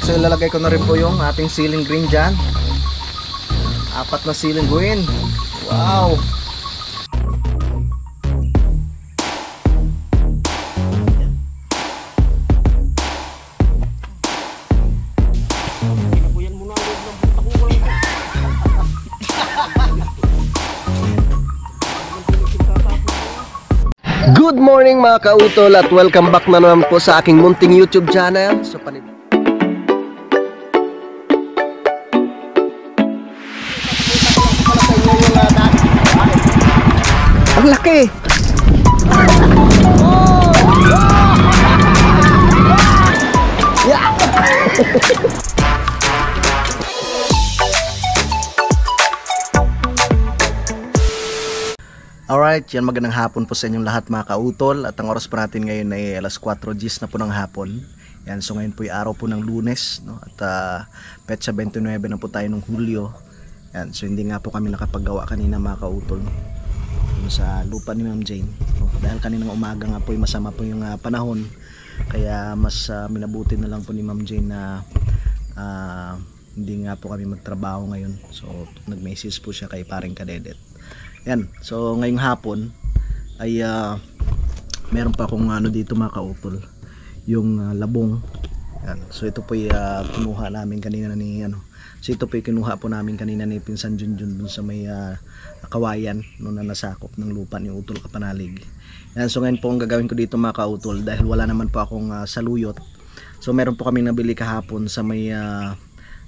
So ilalagay ko na rin po yung ating ceiling green dyan. 4 na ceiling green. Wow! Good morning mga kautol at welcome back na naman po sa aking munting YouTube channel. So ang laki! Yeah! Alright, yan, magandang hapon po sa inyong lahat mga kautol. At ang oras pa natin ngayon ay alas 4 Gs na po ng hapon. Yan, so ngayon po ay araw po ng Lunes, no? At petsa 29 na po tayo ng Hulyo. Yan, so hindi nga po kami nakapaggawa kanina mga kautol, no? Sa lupa ni Ma'am Jane, no? Dahil kaninang umaga nga po ay masama po yung panahon. Kaya mas minabuti na lang po ni Ma'am Jane na hindi nga po kami magtrabaho ngayon. So nag-message po siya kay paring Kadedet. Yan, so ngayong hapon ay meron pa akong dito mga kautol, yung labong. Yan, so ito po ay kinuha namin kanina ni so ito po ay kinuha po namin kanina ni Pinsan Junjun dun sa may kawayan no, na nasakop ng lupa ni Utol Kapanalig. Yan, so ngayon po ang gagawin ko dito mga kautol, dahil wala naman po akong saluyot. So meron po kami nabili kahapon sa may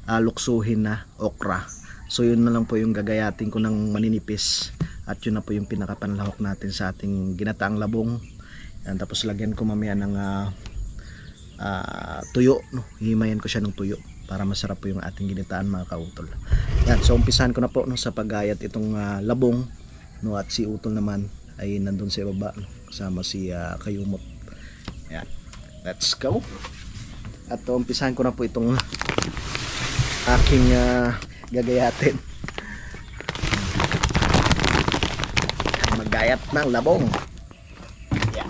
luksuhin na okra. So yun na lang po yung gagayatin ko ng maninipis. At yun na po yung pinakapanlahok natin sa ating ginataang labong. Yan, tapos lagyan ko mamaya ng tuyo, no? Hihimayan ko siya ng tuyo para masarap po yung ating ginitaan mga kautol. Yan, so umpisahan ko na po, no, sa paggayat itong labong, no, at si Utol naman ay nandun sa ibaba, no, kasama si Kayumot. Yan, let's go. At umpisahan ko na po itong aking gagayatin. Maggayat ng labong. Yeah.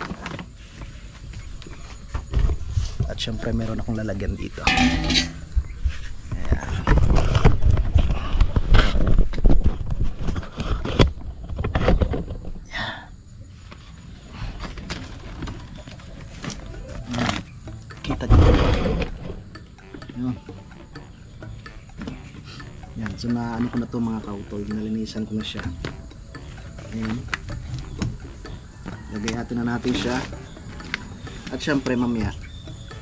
At syempre meron akong lalagyan dito. Yeah. Yeah. Kita dito. Yun. Yan, so na ano ko na to mga kautol, nalinisan ko na siya. Ayan. Lagayatin na natin siya. At syempre mamaya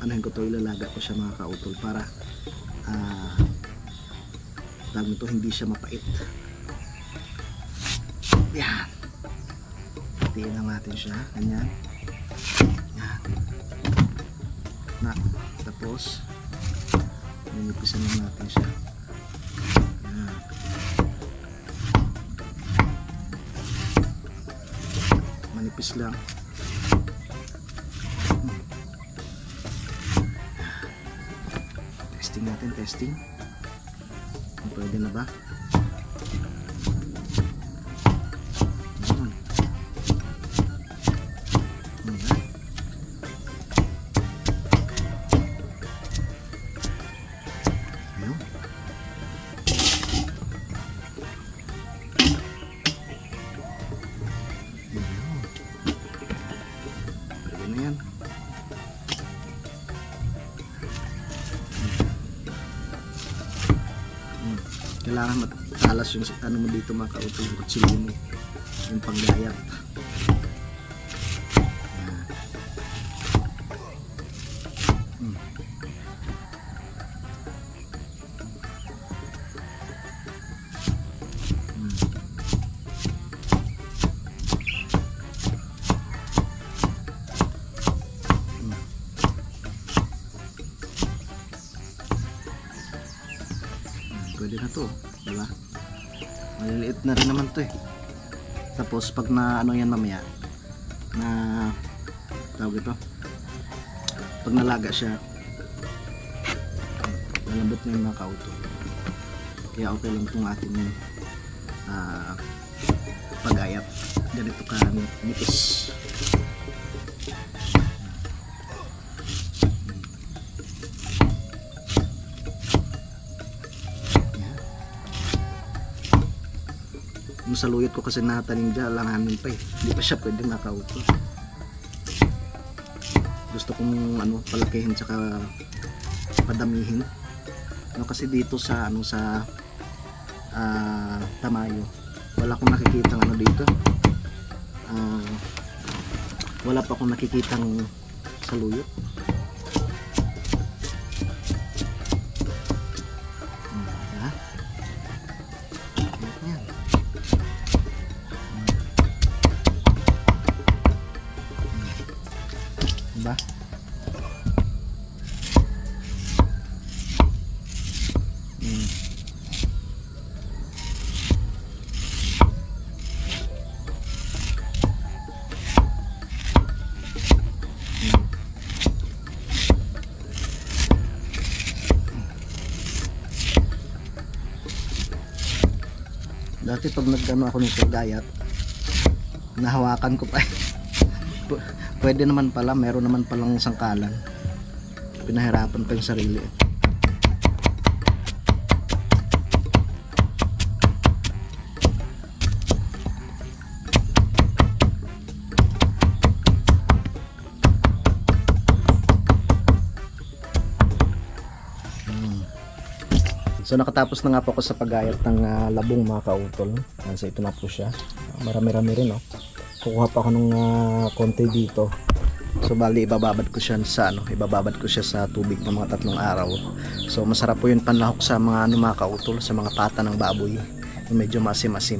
anuhin ko to, ilalaga ko siya mga kautol para tawag nito, hindi siya mapait. Yan. Tiin lang natin siya, ganyan. Yan. Na, tapos ninipisan lang natin siya. Manipis lang. Testing natin, testing. Pwede na ba? Kailangan matalas yung ano mo dito mga kautol, yung kutsilyo mo, yung panggayat. Pwede na to, diba? Maliliit na rin naman to eh. Tapos pag na ano yan mamaya, na tawag ito, pag nalaga siya, malambot na yung mga kautol. Kaya okay lang itong ating pag-ayat. Ganito ka nipis. Yung saluyot ko kasi natanim dyan, alanganin pa eh. Hindi pa siya pwede makautol. Gusto kong palakihin tsaka padamihin. Kasi dito sa Tamayo, wala akong nakikitang dito. Wala pa akong nakikitang saluyot. Diba? Dati pag nagano ako ng gayat, nahawakan ko pa. Pwede naman pala, meron naman palang sangkalan. Pinahirapan pa yung sarili. So nakatapos na nga po ako sa paggayat ng labong mga kautol. So ito na po siya. Marami-rami rin, no. Kukuha pa ako ng konti dito. So bali ibababad ko siya sa tubig ng mga 3 araw. So masarap po yun panlahok sa mga mga kautol, sa mga pata ng baboy. Yung medyo masim-asim.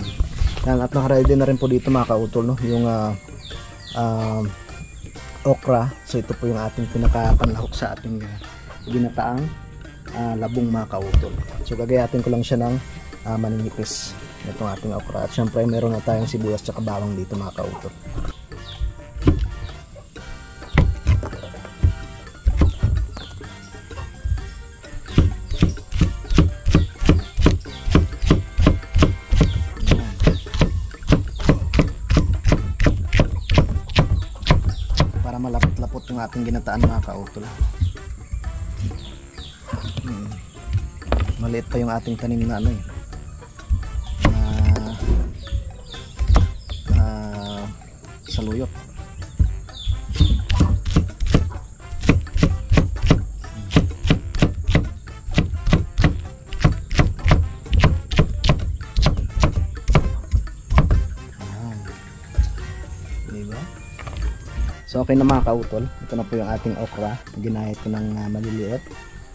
Yan, at nakaready na rin po dito mga kautol, no, yung okra. So ito po yung ating pinakapanlahok sa ating ginataang labong mga kautol. So gagayatin ko lang siya ng maninipis itong ating okra. At syempre meron na tayong sibuyas tsaka bawang dito mga kautol. Para malapot-lapot yung ating ginataan mga kautol. Maliit pa yung ating tanim na saluyot. Diba? So okay na mga kautol, ito na po yung ating okra. Ginayat ko ng maliliit,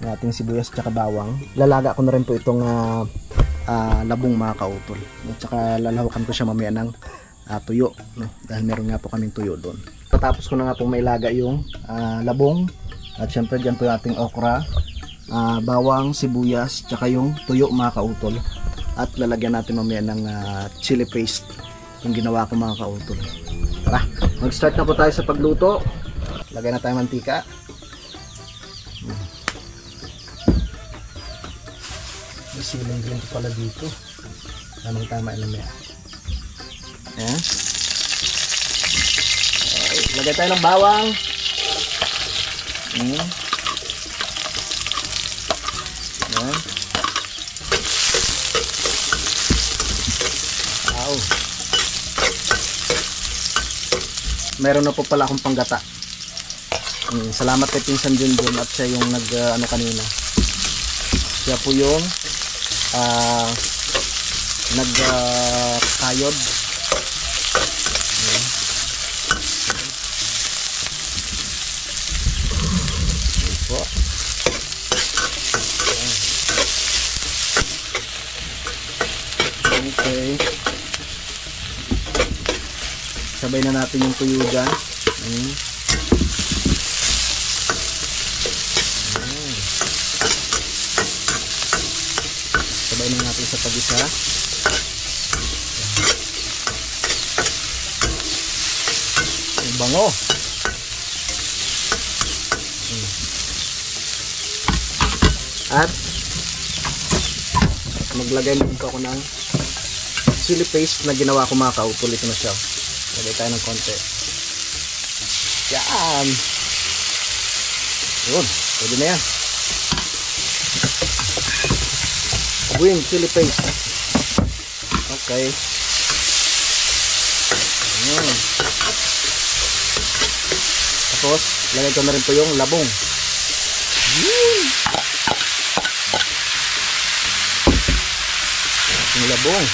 ng ating sibuyas at bawang. Lalaga ko na rin po itong labong mga kautol. At saka lalahukan ko siya mamaya ng tuyo, no? Dahil meron nga po kaming tuyo doon. Tapos ko na nga po mailaga yung labong. At syempre dyan po yung ating okra, bawang, sibuyas, tsaka yung tuyo mga kautol. At lalagyan natin mamaya ng chili paste, yung ginawa ko mga kautol. Tara, mag-start na po tayo sa pagluto. Lagay na tayo mantika. May siling green pala dito. Tamang tama na mamaya. Ayan. Okay, lagay tayo ng bawang. Ayan. Wow. Meron na po pala akong panggata. Salamat kay Pinsan Junjun at siya yung kanina. Siya po yung nagkayod. Okay. Sabay na natin yung tuyo dyan. Sabay na natin sa pag-isa. Ang bango. At maglagay din ako ng chili paste na ginawa ko mga kautol. Ito na siya. Lagay tayo ng konti. Yan. Yun. Pwede na yan. Abuin chili paste. Okay. Yan. Tapos, lagay ko na rin po yung labong. Yung labong.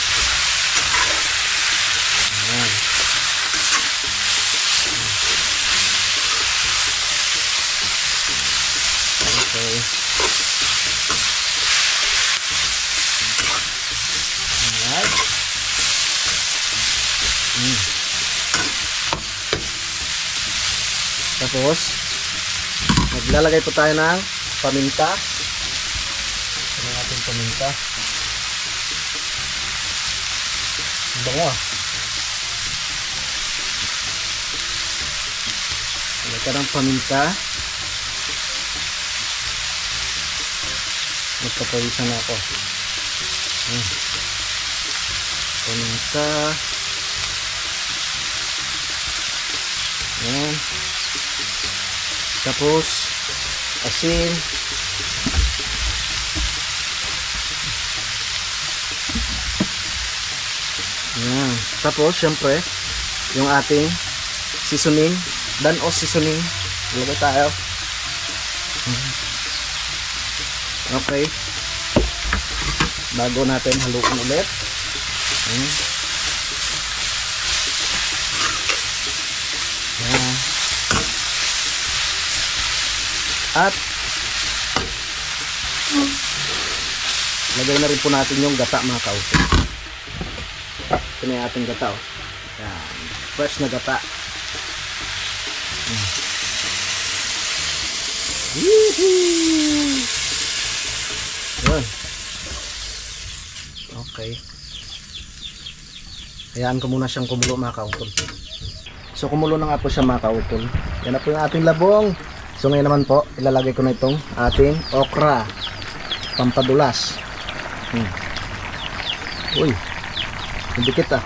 Yan. Okay. Alright. Tapos, maglalagay po tayo ng paminta. Ano natin paminta? Bango ah. Lagay ka ng paminta. Magpapawisan na ako. Paminta. Yan. Tapos asin. Yan. Tapos syempre yung ating seasoning, danos seasoning. Ilagay tayo. Okay. Bago natin haluin ulit. Yan. At lagay na rin po natin yung gata mga kauto. Ito na yung ating gata. Yan. Fresh na gata. Yan. Okay. Hayaan ko muna siyang kumulo mga kautol. So kumulo na nga po siya mga kautol. Yan na po yung ating labong. So ngayon naman po, ilalagay ko na itong ating okra. Pampadulas. Uy, dikit ah.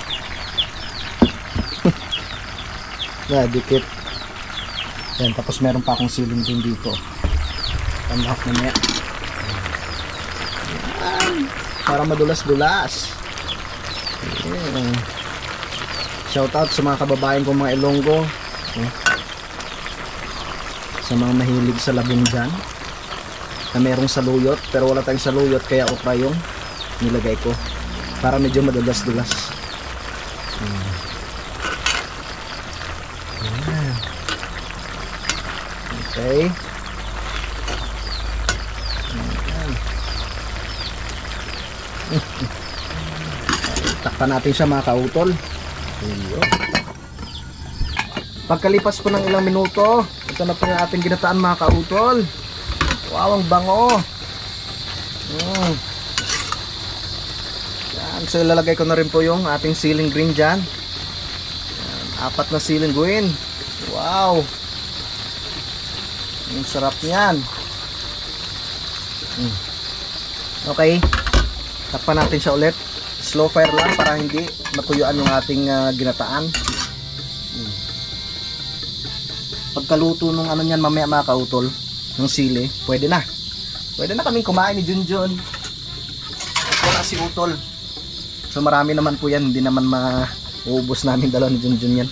Dikit. Yan, tapos meron pa akong siling din dito. Tambahak na niya. Yan, para madulas-dulas. Shout out sa mga kababayan kong mga Ilonggo. Sa mga mahilig sa labong dyan na merong saluyot, pero wala tayong saluyot kaya okra yung nilagay ko para medyo madulas-dulas. Okay. Takpan natin siya mga kautol. Pagkalipas po ng ilang minuto, ito na po yung ating ginataan mga kautol. Wow, ang bango. Yan. So ilalagay ko na rin po yung ating siling green dyan. Yan. 4 na siling green. Wow. Ang sarap niyan. Okay. Takpan natin siya ulit. Slow fire lang para hindi matuyuan yung ating ginataan. Pagkaluto nung ano niyan mamaya mga kautol, ng sili, pwede na. Pwede na kaming kumain ni Junjun. Wala si Utol. So marami naman po yan, hindi naman mauubos namin dalawa ni Junjun yan.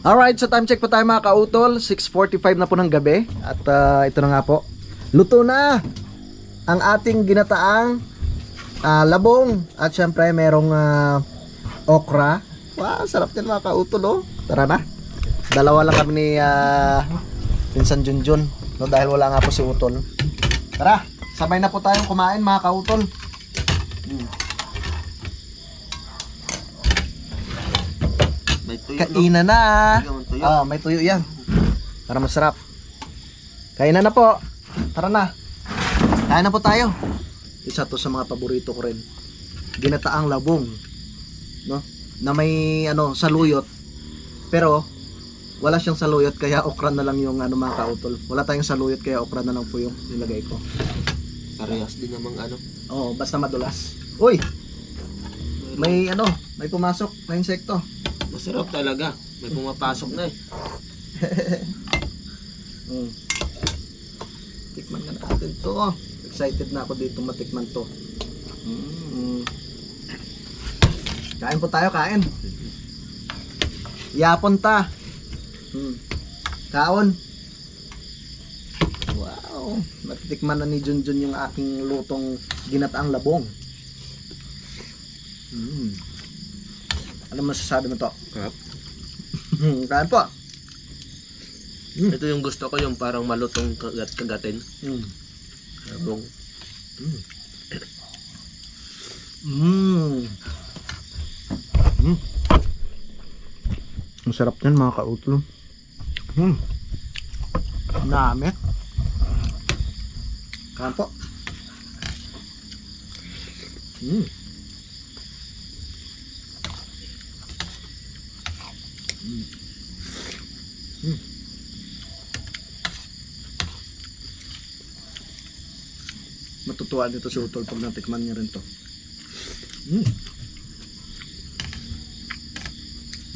Alright, so time check po tayo mga kautol. 6:45 na po ng gabi. At ito na nga po. Luto na ang ating ginataang labong. At syempre merong okra. Wow, sarap din mga kautol oh. Tara na. Dalawa lang kami ni Pinsan Junjun, no, dahil wala nga po si Utol. Tara, sabay na po tayong kumain mga kautol. Kainan na. May tuyo yan. Para masarap. Kainan na po. Tara na. Kain na po tayo. Isa to sa mga paborito ko rin. Ginataang labong, no? Na may saluyot. Pero wala siyang saluyot kaya okra na lang yung mga kautol. Wala tayong saluyot kaya okra na lang po yung nilagay ko. Parehas din namang Oo, basta madulas. Uy! May pumasok na insekto. Masarap talaga. May pumapasok na eh. Tikman na natin to. Excited na ako dito matikman to. Kain po tayo, kain. Yapon ta. Kaon. Wow, natitikman na ni Junjun yung aking lutong ginataang labong. Ano masasabi mo to? Sarap. Kain po. Ito yung gusto ko, yung parang malutong kagatin. Labong. Masarap yan mga kautol. Dami. Kain po. Matutuwa dito si Utol pag natikman niya rin to.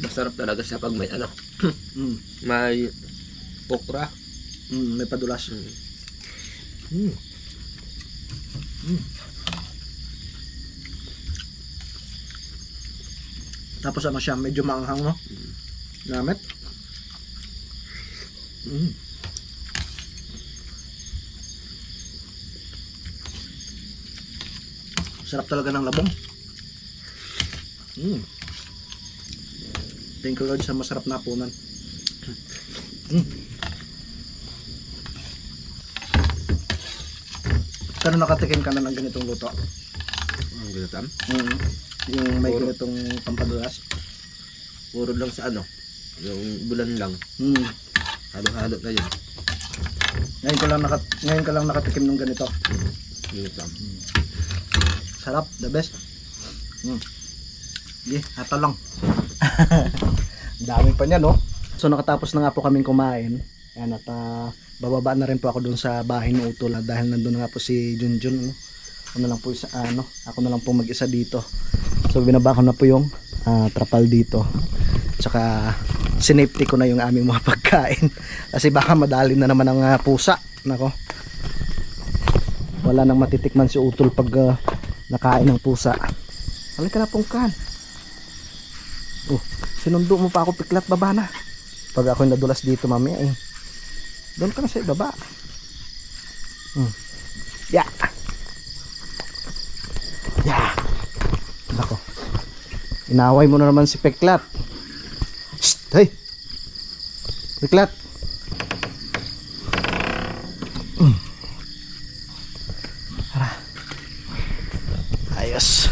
Masarap talaga siya pag may ano. May okra. May padulas. Tapos ano siya, medyo maanghang, no? Gamit. Sarap talaga ng labong. Thank you Lord sa masarap na punan. Kano nakatikim ka na ng ganitong luto? Ang ginatam. Yung may ganitong pampadulas. Puro lang sa ano. Yung bulan lang. Halo-halo na yun. Ngayon ka lang nakatikim ng ganito. Ginatam. Sarap, the best. Ito lang. Dami pa niya, no? So nakatapos na nga po kaming kumain. Ayan, at bababa na rin po ako dun sa bahay ng Utol dahil nandun na nga po si Junjun, no? Ako na lang po mag-isa dito. So binaba ko na po yung trapal dito. Tsaka sinafety ko na yung aming mga pagkain. Kasi baka madali na naman ang pusa. Nako. Wala nang matitikman si Utol pag nakain ng pusa. Halika na pungkan. Sinundo mo pa ako piklat, baba na. Pag ako nadulas dito mamaya doon ka na sa ibaba. Yeah. Nako. Inaway mo na naman si Peklat. Shh, hey. Peklat. Ayos.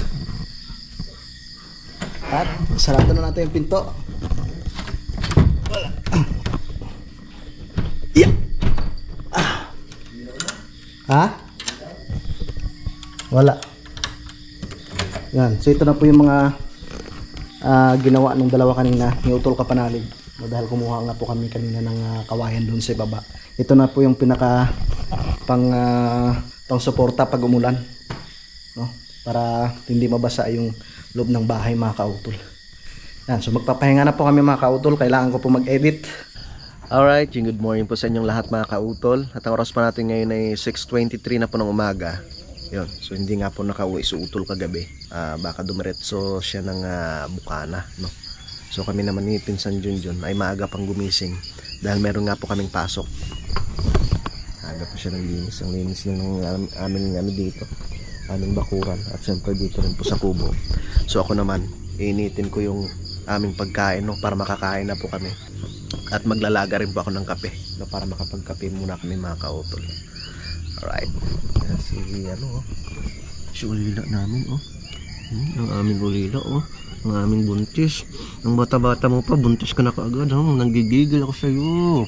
At sarado na natin yung pinto. Wala. Yeah. Ha? Wala. Yan. So ito na po yung mga ginawa ng dalawa kanina ni Utol Kapanalig. Dahil kumuha nga po kami kanina ng kawayan doon sa baba. Ito na po yung pinaka pang suporta pag umulan. No? Para hindi mabasa yung loob ng bahay mga kautol. Yan, so magpapahinga na po kami mga kautol. Kailangan ko po mag-edit. Alright, good morning po sa inyong lahat mga kautol. At ang oras pa natin ngayon ay 6:23 na po ng umaga. Yun, so hindi nga po nakauwi si Utol kagabi. Baka dumiretso siya ng Bukana, no? So kami naman ni Pinsan Junjun ay maaga pang gumising dahil meron nga po kaming pasok. Aga po siya ng linis. Ang linis ng aming dito, aming bakuran, at syempre dito rin po sa kubo. So ako naman, iinitin ko yung aming pagkain, no, para makakain na po kami. At maglalaga rin po ako ng kape, no, para makapagkape muna kami mga kautol. Alright. Si ulila namin, ang aming ulila, ang aming buntis. Ang bata-bata mo pa, buntis ka na kaagad, nanggigigil ako sa'yo.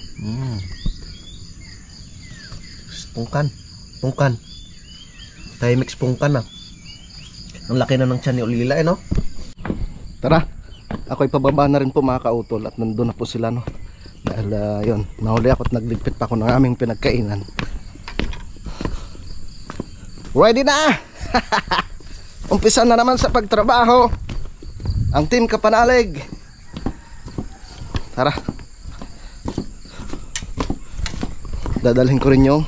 Pungkan. Timex pungkan na. Ang laki na ng tiyan ni ulila, no? Tara, ako'y pababa na rin po mga kautol at nandun na po sila, no? Dahil yun, nahuli ako at nagligpit pa ako ng aming pinagkainan. Ready na! Umpisa na naman sa pagtrabaho ang Team Kapanalig. Tara, dadalhin ko rin yung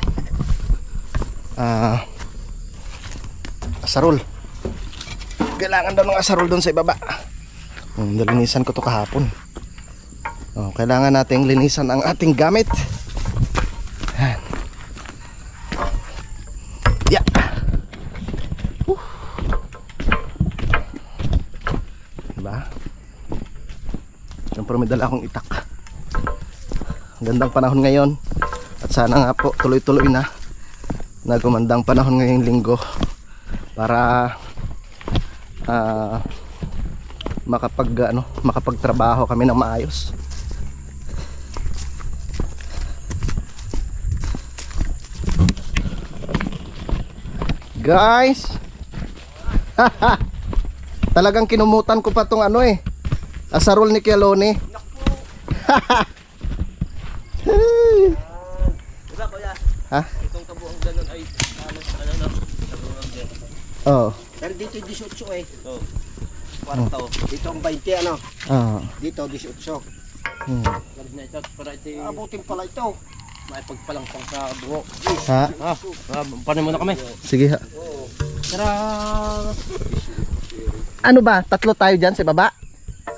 asarol. Kailangan daw ng asarol doon sa ibaba. Nalinisan ko to kahapon. kailangan nating linisan ang ating gamit. Yan. Yeah. Diba? Siyempre may dala akong itak. Gandang panahon ngayon. At sana nga po tuloy-tuloy na gumandang panahon ngayong linggo para makapagtrabaho kami ng maayos. Guys, talagang kinumutan ko pa tong asarol ni Kialoni. Diba kuya? Ha? Itong kabuang ganun ay halos kabuang ganun. Oo. Pero dito 18 eh. Oh. Kwarto. Dito ang 20 ano. Oo. Dito 18. Lalit na ito para ito Abutin pala ito. may pagpalangpang sa buho. Ha? Paano muna kami? Sige ha. Tara! Ano ba? Tatlo tayo dyan sa baba?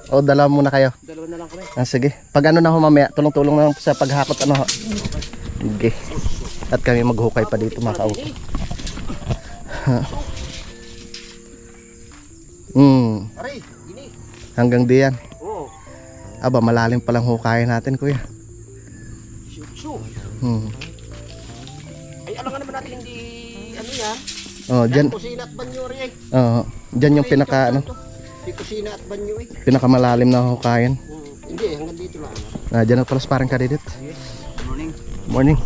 O dalawa muna kayo? Dalawa na lang kami. Sige. Pag ano na ho mamaya, tulong-tulong na lang sa paghakot ano ho. Sige. At kami maghukay pa dito mga kauto. Aray, ini. Hanggang diyan. Oo. Aba, malalim palang hukayan natin kuya. 18. Ay ano nga naman natin hindi ano yan. Oh, dyan. Kusina at banyo rin eh. Oo. Dyan yung pinaka Di kusina at banyo eh. pinakamalalim na hukayan. Hindi, hanggang dito lang. Dyan ang palas parang kadidit. Morning. Morning.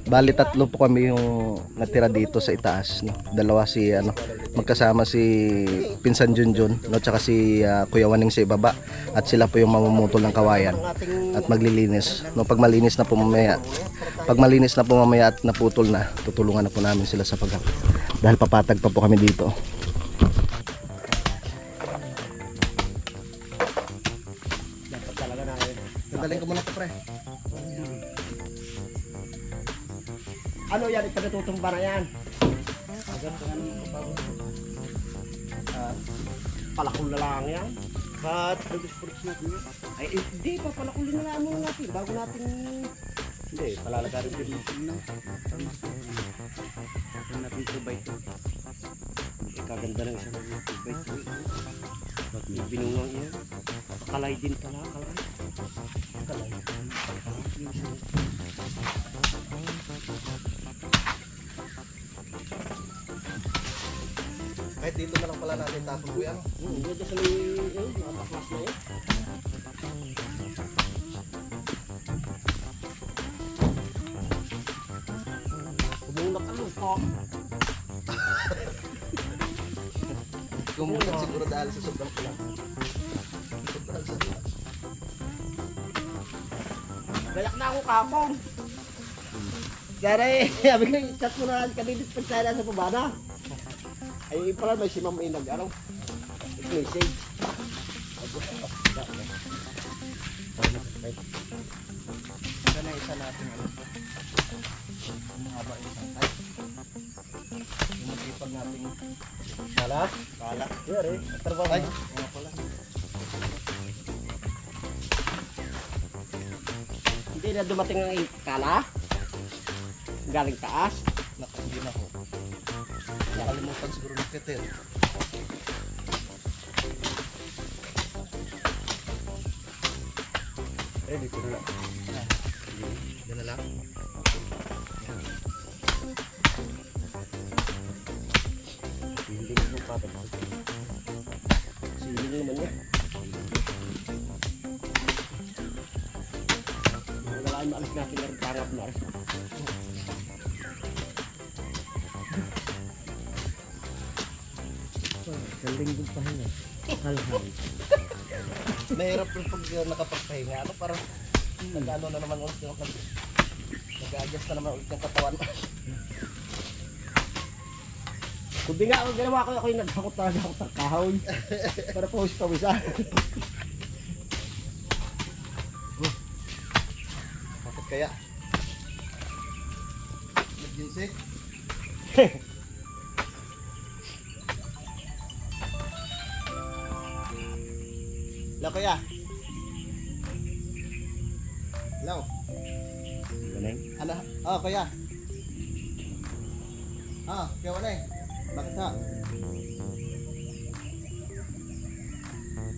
Bali tatlo po kami yung natira dito sa itaas, no. Dalawa si magkasama si Pinsan Junjun, no, tsaka si Kuya Waning sa ibaba, at sila po yung mamumutol ng kawayan at maglilinis, no. Pag malinis na po mamaya at naputol na, tutulungan na po namin sila sa paghakot. Dahil papatag pa po kami dito. Dapat talaga na eh. Sandalin ko muna to, pre. Ano yan, ipagatutumba na yan. Palakol na lang yan. But, produce natin yan. Ay, hindi pa, palakulin na lang muna natin. Bago natin, hindi, palalagarin din natin na. Ito natin 2x2. Kaganda ng isang 2x2. Binungang yan. Kalay din pala, kalay. Kalay. Kahit dito na lang pala natin tapos kuya. Hindi sa may, nakaklas na yan. Kumulak ano pa. Kumulat siguro dahil sa sobrang pula. Gayak na ako kapon. Sana eh, sabi ko, chat mo na kanina pa sana sa pabana. Ay, pala may si Ma'am ay nag-ano, message. Sana isa natin mahaba yung santay. Yung magipag natin kala. Yari, trabaho na. Mga pala. Hindi na dumating ang kala. Galing taas. Hindi na ho. Nakalimutan siguro ng ketel. Dito na lang. Yan na lang. Hindi ko patag. Siling naman niya. Wala ay maalis natin na rin pangap na rin. Galing din pahinga. Halhal. Mahirap rin pag nakapagpahinga. Ano parang nag-ano na naman ulit yung nag-adjust na naman ulit yung katawan. Kundi nga, ang ginawa ko, ako yung naghakot talaga ako ng kahoy. Para pawis-pawisa. Bakit kaya? Nag-ginsik? La kuya. Hello. Galing. Ano? Oh, kuya. Kuya Walay. Bakit ha?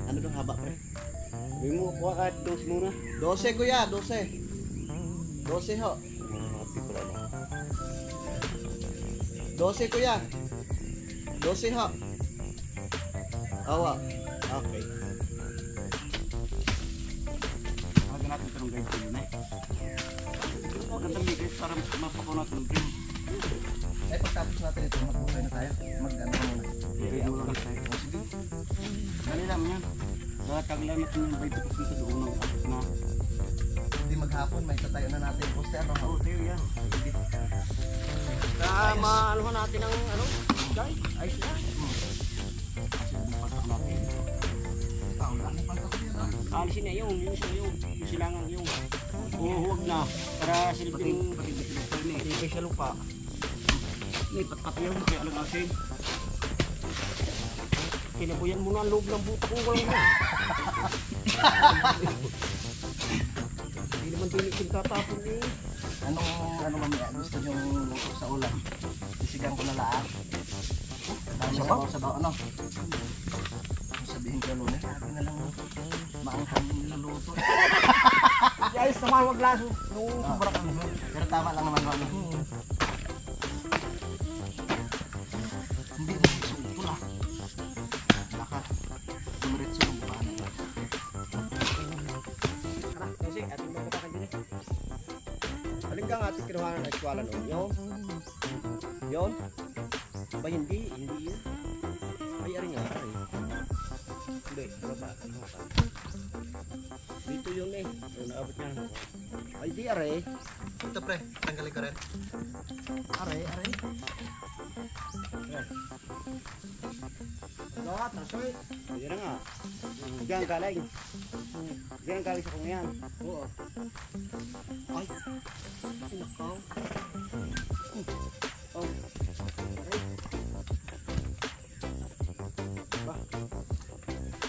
Ano daw haba, pre? Sabi mo, kuha ka 12 muna. 12 kuya, 12. 12 ho. Happy pala na. 12 kuya. 12 ho. Awa. Okay. Huwag natin ito ng guide sila na eh. Huwag natin bigay para mapakuha natin ng game. Pagtapos natin ito, magbukay na tayo. Mag-ano ka muna. Bigay mo lang tayo. Sige. Dali lang yan. Nakakaglan natin yung 20% doon ng apos na. Hindi maghapon, may tatayo na natin. Poste ano? Oo, tayo yan. Maanuhan natin ang ano? Guys, ayos na. Kasi bukas ako natin. Alisin na yung silangan yung. Huwag na. Para silbing silbing sa lupa. Ipat-pat yun, kaya alam natin. Kinabuyan mo na ang loob ng buta kung walang na. Hindi naman tinikin tatapon eh. Ano mamaya? Gusto niyong luto sa ulam? Sisigang ko na lahat. Sabaw, ano? Sabihin ko lunes, sabi na lang maanghang niluluto. Ayos naman, wag laso. Sobra ka. Pero tama lang naman ano. Hindi na suto lang. Baka tumiritso yung buwan. Tara, kasi ating magpapakal din eh. Alin ka nga ating kinuha ng eskwala noon? Yun? Ba hindi yun. Ay, ari nga, ari. Hindi, ano ba? Dito yun eh. Naabot niya. Ay, di are. Ito pre, tanggalin ko rin. Are. Lahat, nasoy. Yan na nga. Diyan galing. Diyan galing sa kung yan. Oo. Ay, nakaw. Oh.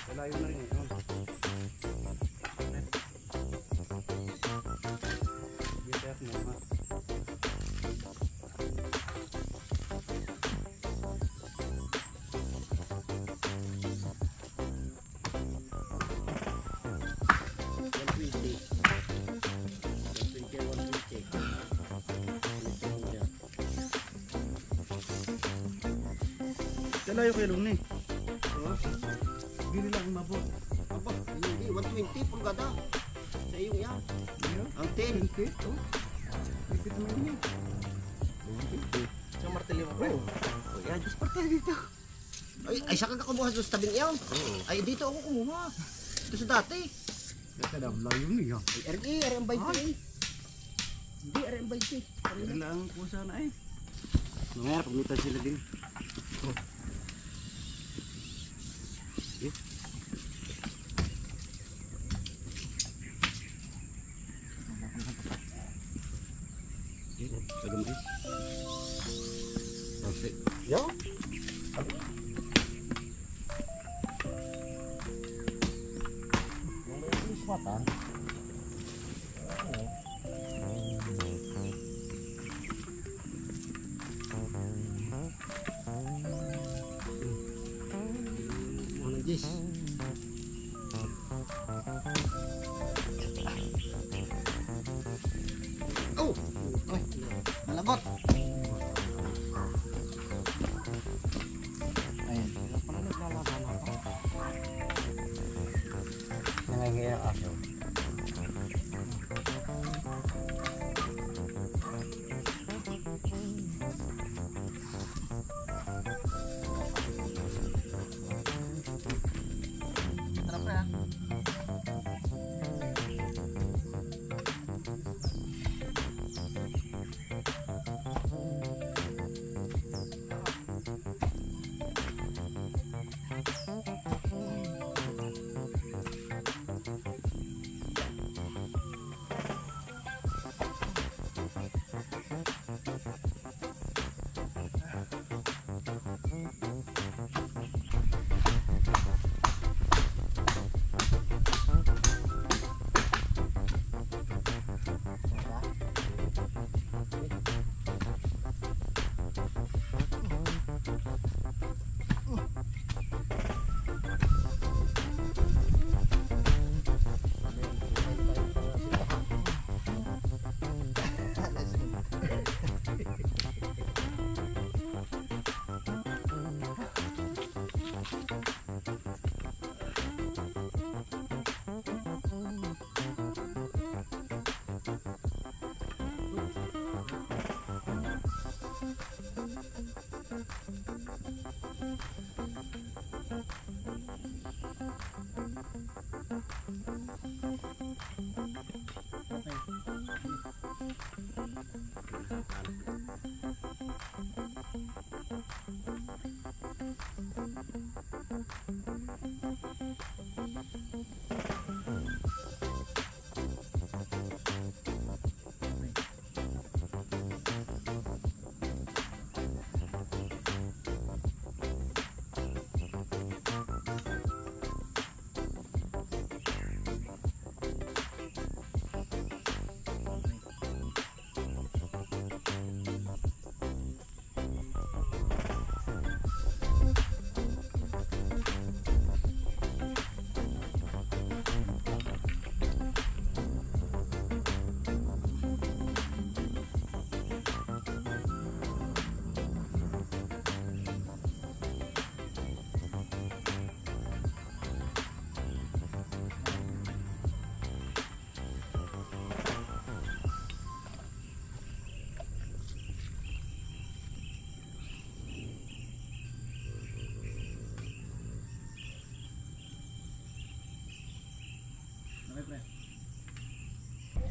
Malayo na rin eh. Layo kayo luni. Bili lang mabot. Aba, hindi, 120 pulgada. Sa iyo yan. Ang 10. Ito. Ipit mo yun eh. Sa martilyo mo pre. Yan, just parte dito. Ay, saka ka kumuha sa tabing iyon. Ay, dito ako kumuha. Ito sa dati. Kaya daw, layo niya. Ay, RM20 eh. Hindi, RM20. Kailangan ko sana eh. Mamaya, pagmitan sila din. Sagamay. Okay. Yo. Yung may pulis mata. Ano Jis? Oh! Ay, malabot. Ayun. Pala naglalaban ako. Nangangiyan ang aso.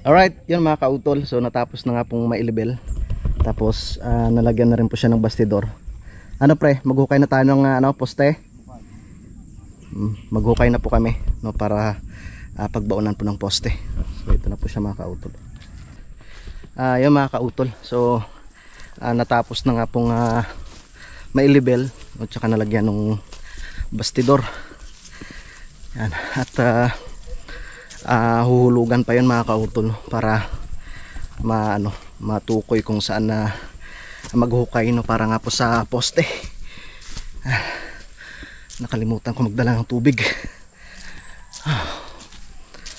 Alright, yun mga kautol. So natapos na nga pong mailibel. Tapos nalagyan na rin po siya ng bastidor. Ano pre, maghukay na tayo ng poste. Maghukay na po kami, no, para pagbaunan po ng poste. So ito na po siya mga kautol. Yun mga kautol. So natapos na nga pong mailibel, at saka nalagyan ng bastidor. Yan. At huhulugan pa yun mga kautol para matukoy kung saan na maghukay, no, para nga po sa poste. Nakalimutan ko magdala ng tubig.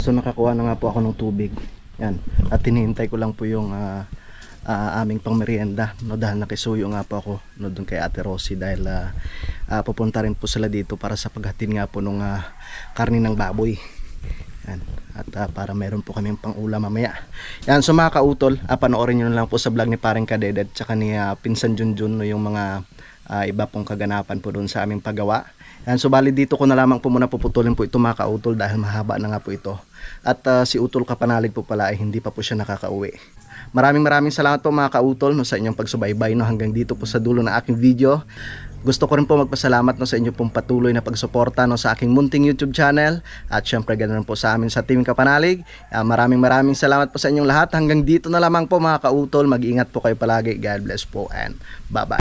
So nakakuha na nga po ako ng tubig. Yan. At hinihintay ko lang po yung aming pangmerienda, no, dahil nakisuyo nga po ako, no, doon kay Ate Rosie, dahil pupunta rin po sila dito para sa paghatid nga po ng karne ng baboy. Yan. At para meron po kaming pang-ulam mamaya. Yan, so mga kautol, panoorin nyo na lang po sa vlog ni Paring Kadedet tsaka ni Pinsan Junjun, no, yung mga iba pong kaganapan po doon sa aming paggawa. Yan, so bali dito ko na lamang po muna puputulin po ito mga kautol, dahil mahaba na nga po ito. At si Utol Kapanalig po pala ay hindi pa po siya nakakauwi. Maraming salamat po mga kautol, no, sa inyong pagsubaybay, no, hanggang dito po sa dulo ng aking video. Gusto ko rin po magpasalamat, no, sa inyo pong patuloy na pagsuporta, no, sa aking munting YouTube channel. At syempre ganoon po sa amin sa Team Kapanalig. Maraming salamat po sa inyong lahat. Hanggang dito na lamang po mga kautol. Mag-ingat po kayo palagi. God bless po and bye bye.